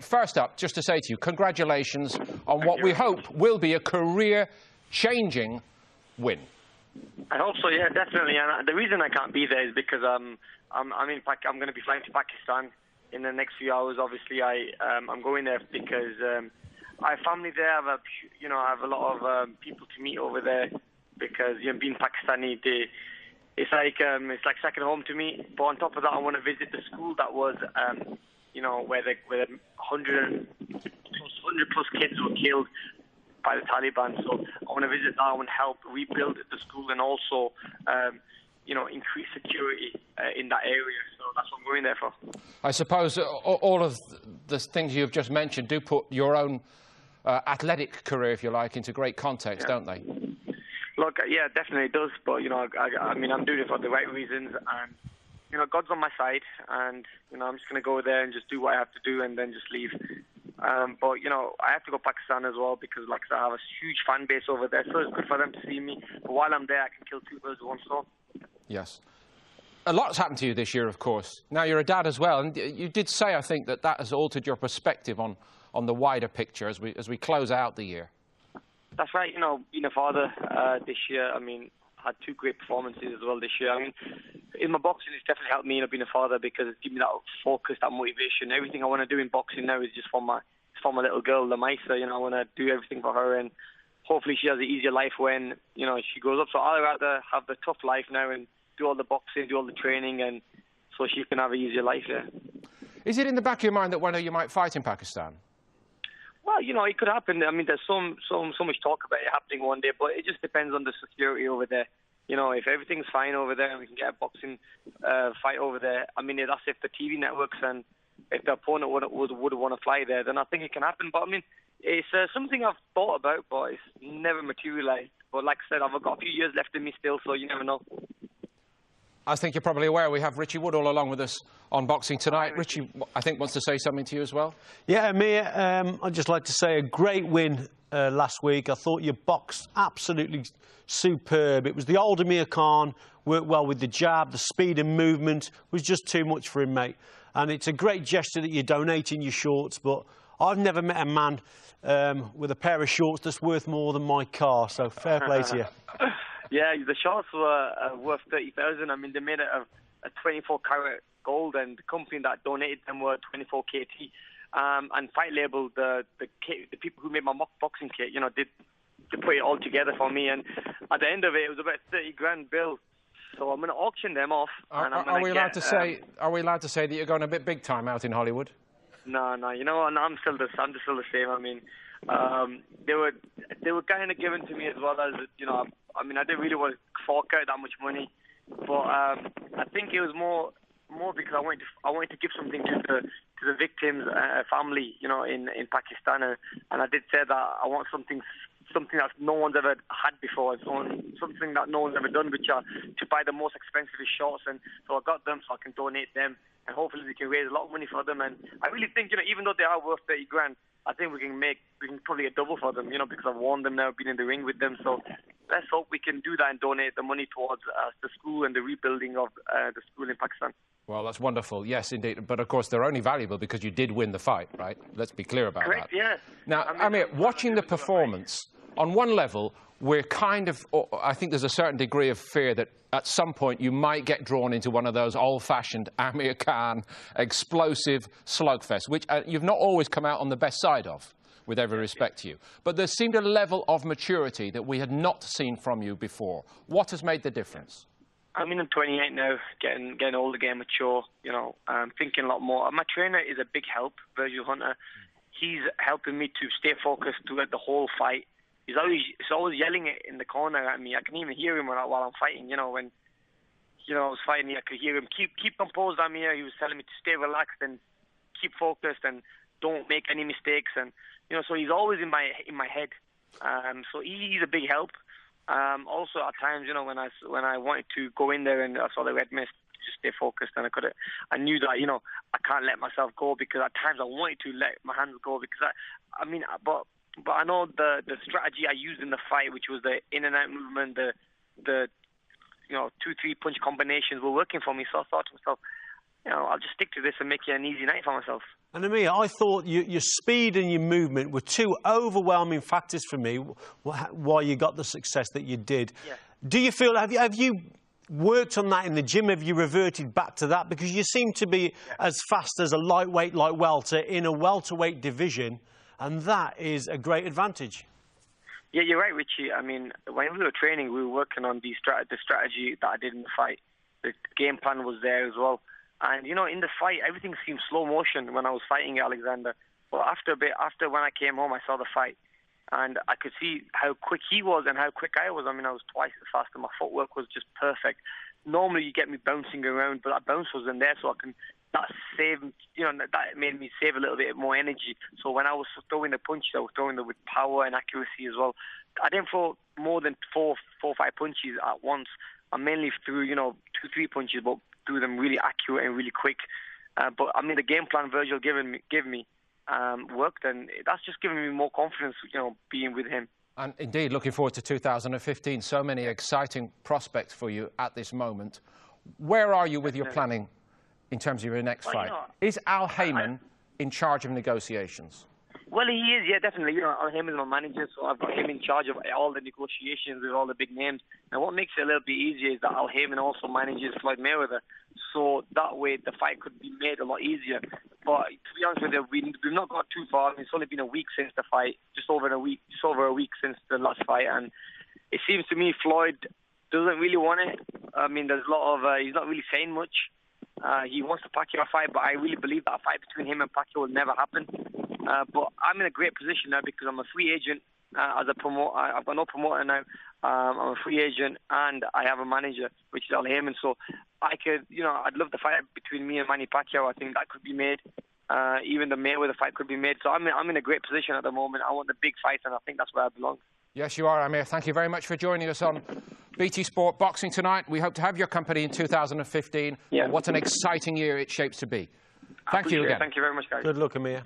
First up, just to say to you, congratulations on what we hope will be a career-changing win. I hope so, yeah, definitely. And the reason I can't be there is because I'm going to be flying to Pakistan in the next few hours. Obviously, I'm going there because I have family there. I have a lot of people to meet over there because being Pakistani, it's like second home to me. But on top of that, I want to visit the school that was where 100 plus kids were killed by the Taliban. So I want to visit that. I want to help rebuild the school and also, increase security in that area. So that's what I'm going there for. I suppose all of the things you've just mentioned do put your own athletic career, if you like, into great context, don't they? Look, yeah, definitely it does. But, I'm doing it for the right reasons. And, God's on my side. And, I'm just going to go there and just do what I have to do and then just leave. But, I have to go to Pakistan as well because, like I said, I have a huge fan base over there. So it's good for them to see me. But while I'm there, I can kill two birds with one stone. Yes. A lot's happened to you this year, of course. Now you're a dad as well. And you did say, I think, that has altered your perspective on the wider picture as we close out the year. That's right. Being a father this year, I had two great performances as well this year. In my boxing, it's definitely helped me, being a father, because it's given me that focus, that motivation. Everything I want to do in boxing now is just for my little girl, the Maisa. I want to do everything for her, and hopefully she has an easier life when, she grows up. So I'd rather have the tough life now and do all the boxing, do all the training, and so she can have an easier life, yeah. Is it in the back of your mind that one day you might fight in Pakistan? Well, it could happen. There's so much talk about it happening one day, but it just depends on the security over there. If everything's fine over there and we can get a boxing fight over there, that's if the TV networks and if the opponent would want to fly there, then I think it can happen. But, it's something I've thought about, but it's never materialized. But like I said, I've got a few years left in me still, so you never know. I think you're probably aware we have Richie Woodhall along with us on Boxing Tonight. Richie, I think, wants to say something to you as well. Yeah, Amir, I'd just like to say a great win last week. I thought you boxed absolutely superb. It was the old Amir Khan, worked well with the jab, the speed and movement was just too much for him, mate. And it's a great gesture that you're donating your shorts, but I've never met a man with a pair of shorts that's worth more than my car, so fair play to you. Yeah, the shorts were worth 30,000. They made it of a 24-carat gold, and the company that donated them were 24 KT. And Fight Label, the people who made my boxing kit, they put it all together for me. And at the end of it was about 30 grand bill. So I'm going to auction them off. Are we allowed to say that you're going a bit big time out in Hollywood? No. I'm still the same. They were kind of given to me as well as I didn't really want to fork out that much money, but I think it was more because I wanted to give something to the victims' family, in Pakistan, and I did say that I want something that no one's ever had before, something that no one's ever done, which are to buy the most expensive shorts, and so I got them so I can donate them, and hopefully we can raise a lot of money for them. And I really think, even though they are worth 30 grand, I think we can probably get double for them, because I've worn them now, been in the ring with them. So let's hope we can do that and donate the money towards the school and the rebuilding of the school in Pakistan. Well, that's wonderful. Yes, indeed. But, of course, they're only valuable because you did win the fight, right? Let's be clear about Correct, that. Yeah. Now, Amir, watching the performance, on one level, we're I think there's a certain degree of fear that at some point you might get drawn into one of those old-fashioned Amir Khan explosive slugfests, which you've not always come out on the best side of, with every respect to you. But there seemed a level of maturity that we had not seen from you before. What has made the difference? I'm 28 now, getting older, getting mature, thinking a lot more. My trainer is a big help, Virgil Hunter. He's helping me to stay focused throughout the whole fight. He's always yelling in the corner at me. I can even hear him while I'm fighting. When I was fighting, I could hear him. Keep composed, Amir. He was telling me to stay relaxed and keep focused and don't make any mistakes. And so he's always in my head. So he's a big help. Also at times, when I wanted to go in there and I saw the red mist, just stay focused, and I knew that I can't let myself go, because at times I wanted to let my hands go, because but I know the strategy I used in the fight, which was the in and out movement, the 2-3 punch combinations were working for me. So I thought to myself, I'll just stick to this and make it an easy night for myself. And Amir, I thought your speed and your movement were two overwhelming factors for me why you got the success that you did. Yeah. Do you feel, have you worked on that in the gym? Have you reverted back to that? Because you seem to be as fast as a lightweight like welter in a welterweight division, and that is a great advantage. Yeah, you're right, Richie. I mean, when we were training, we were working on the strategy that I did in the fight. The game plan was there as well. And, in the fight, everything seemed slow motion when I was fighting Alexander. But after when I came home, I saw the fight. And I could see how quick he was and how quick I was. I mean, I was twice as fast and my footwork was just perfect. Normally, you get me bouncing around, but that bounce wasn't there, so that made me save a little bit more energy. So when I was throwing the punches, I was throwing them with power and accuracy as well. I didn't throw more than four or five punches at once. I mainly threw, 2-3 punches, but threw them really accurate and really quick. But I mean, the game plan Virgil gave me worked, and that's just given me more confidence, being with him. And indeed, looking forward to 2015. So many exciting prospects for you at this moment. Where are you with your planning in terms of your next fight? Is Al Heyman in charge of negotiations? Well, he is, yeah, definitely. Al Heyman is my manager, so I've got him in charge of all the negotiations with all the big names. And what makes it a little bit easier is that Al Heyman also manages Floyd Mayweather, so that way the fight could be made a lot easier. But to be honest with you, we've not got too far. It's only been a week since the fight, just over a week since the last fight, and it seems to me Floyd doesn't really want it. I mean, there's a lot of he's not really saying much. He wants the Pacquiao fight, but I really believe that fight between him and Pacquiao will never happen. But I'm in a great position now because I'm a free agent as a promoter. I've got no promoter now. I'm a free agent and I have a manager, which is Al Heyman. So I could, I'd love the fight between me and Manny Pacquiao. I think that could be made. Even the Mayweather fight could be made. So I'm in a great position at the moment. I want the big fight, and I think that's where I belong. Yes, you are, Amir. Thank you very much for joining us on BT Sport Boxing tonight. We hope to have your company in 2015. Yeah. What an exciting year it shapes to be. Thank you again. Thank you very much, guys. Good luck, Amir.